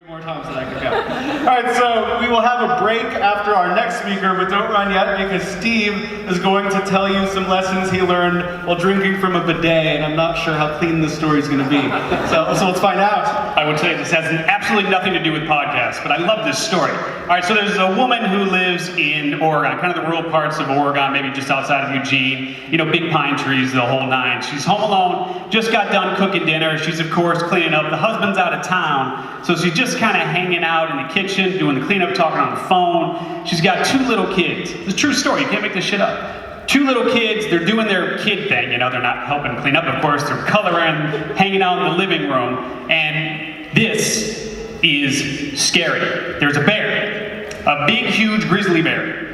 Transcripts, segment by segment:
More times than I could count. All right, so we will have a break after our next speaker, but don't run yet because Steve is going to tell you some lessons he learned while drinking from a bidet, and I'm not sure how clean this story is going to be. So let's find out. I would say this has absolutely nothing to do with podcasts, but I love this story. All right, so there's a woman who lives in Oregon, kind of the rural parts of Oregon, maybe just outside of Eugene. You know, big pine trees, the whole nine. She's home alone, just got done cooking dinner. She's, of course, cleaning up. The husband's out of town, so she's just kind of hanging out in the kitchen, doing the cleanup, talking on the phone. She's got two little kids. It's a true story. You can't make this shit up. Two little kids, they're doing their kid thing. You know, they're not helping clean up, of course. They're coloring, hanging out in the living room. And this is scary. There's a bear. A big, huge grizzly bear.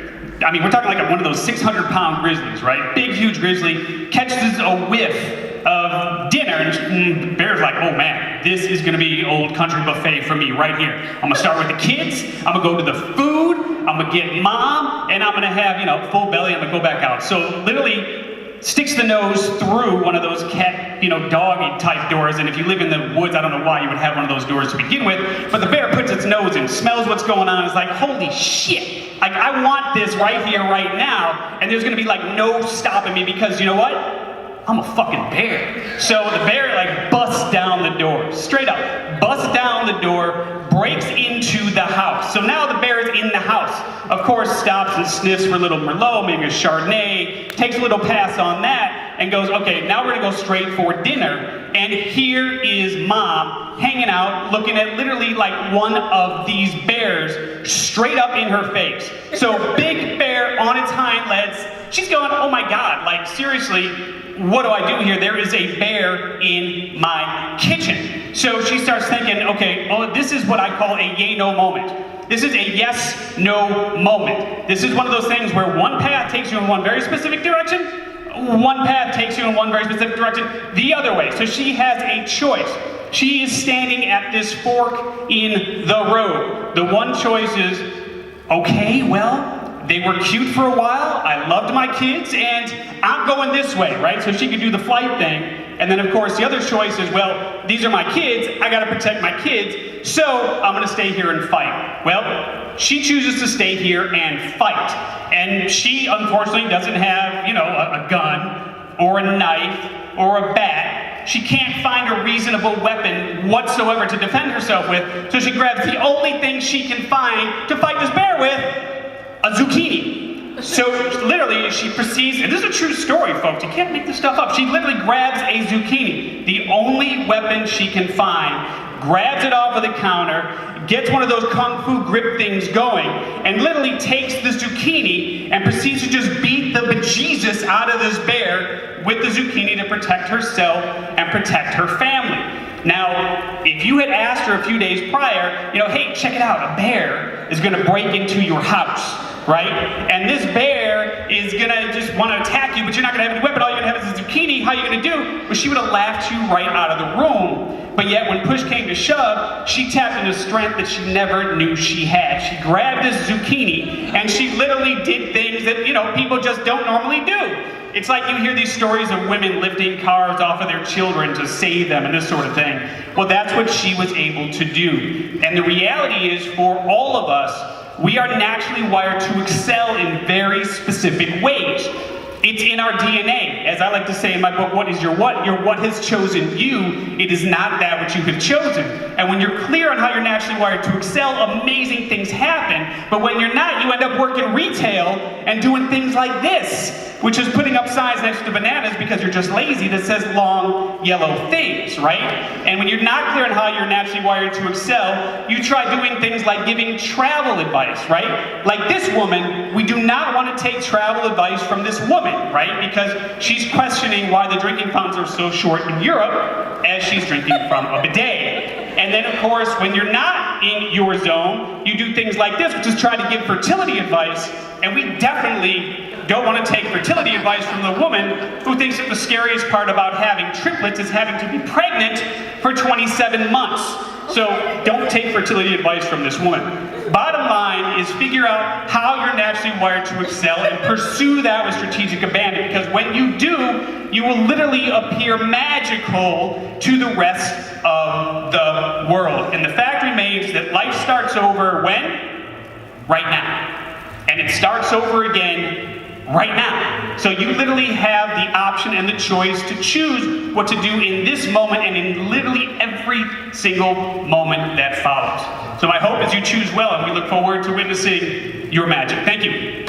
I mean, we're talking like one of those 600-pound grizzlies, right? Big, huge grizzly catches a whiff of dinner, and the bear's like, oh man, this is gonna be old country buffet for me right here. I'm gonna start with the kids, I'm gonna go to the food, I'm gonna get mom, and I'm gonna have, you know, full belly, I'm gonna go back out. So literally sticks the nose through one of those cat, you know, doggy type doors, and if you live in the woods, I don't know why you would have one of those doors to begin with, but the bear puts its nose in, smells what's going on, and is like, holy shit, like I want this right here, right now, and there's gonna be like no stopping me because you know what? I'm a fucking bear. So the bear like busts down the door, straight up, busts down the door, breaks into the house. So now the bear is in the house. Of course, stops and sniffs for a little Merlot, maybe a Chardonnay, takes a little pass on that, and goes, okay, now we're gonna go straight for dinner. And here is mom hanging out, looking at literally like one of these bears straight up in her face. So big bear on its hind legs. She's going, oh my God, like seriously, what do I do here? There is a bear in my kitchen. So she starts thinking, okay, well, this is what I call a yay-no moment. This is a yes-no moment. This is one of those things where one path takes you in one very specific direction, one path takes you in one very specific direction, the other way. So she has a choice. She is standing at this fork in the road. The one choice is, okay, well, they were cute for a while, I loved my kids, and I'm going this way, right? So she could do the flight thing. And then of course the other choice is, well, these are my kids, I gotta protect my kids, so I'm gonna stay here and fight. Well, she chooses to stay here and fight. And she unfortunately doesn't have, you know, a gun, or a knife, or a bat. She can't find a reasonable weapon whatsoever to defend herself with, so she grabs the only thing she can find to fight this bear with, a zucchini. So literally she proceeds, and this is a true story folks, you can't make this stuff up. She literally grabs a zucchini, the only weapon she can find, grabs it off of the counter, gets one of those kung fu grip things going, and literally takes the zucchini and proceeds to just beat the bejesus out of this bear with the zucchini to protect herself and protect her family. Now, if you had asked her a few days prior, you know, hey, check it out, a bear is gonna break into your house, right? And this bear is gonna just wanna attack you, but you're not gonna have any weapon, all you're gonna have is a zucchini, how are you gonna do? Well, she would have laughed you right out of the room. But yet, when push came to shove, she tapped into strength that she never knew she had. She grabbed this zucchini, and she literally did things that, you know, people just don't normally do. It's like you hear these stories of women lifting cars off of their children to save them and this sort of thing. Well, that's what she was able to do. And the reality is, for all of us, we are naturally wired to excel in very specific ways. It's in our DNA. As I like to say in my book, What is your what? Your what has chosen you. It is not that which you have chosen. And when you're clear on how you're naturally wired to excel, amazing things happen. But when you're not, you end up working retail and doing things like this, which is putting up signs next to bananas because you're just lazy that says long yellow things, right? And when you're not clear on how you're naturally wired to excel, you try doing things like giving travel advice, right? Like this woman, we do not want to take travel advice from this woman, right? Because she's questioning why the drinking fountains are so short in Europe as she's drinking from a bidet. And then of course, when you're not in your zone, you do things like this, which is try to give fertility advice, and we definitely don't want to take fertility advice from the woman who thinks that the scariest part about having triplets is having to be pregnant for 27 months. So don't take fertility advice from this woman. Bottom line is figure out how you're naturally wired to excel and pursue that with strategic abandon, because when you do, you will literally appear magical to the rest of the world. And the fact remains kids that life starts over when? Right now. And it starts over again right now. So you literally have the option and the choice to choose what to do in this moment and in literally every single moment that follows. So my hope is you choose well, and we look forward to witnessing your magic. Thank you.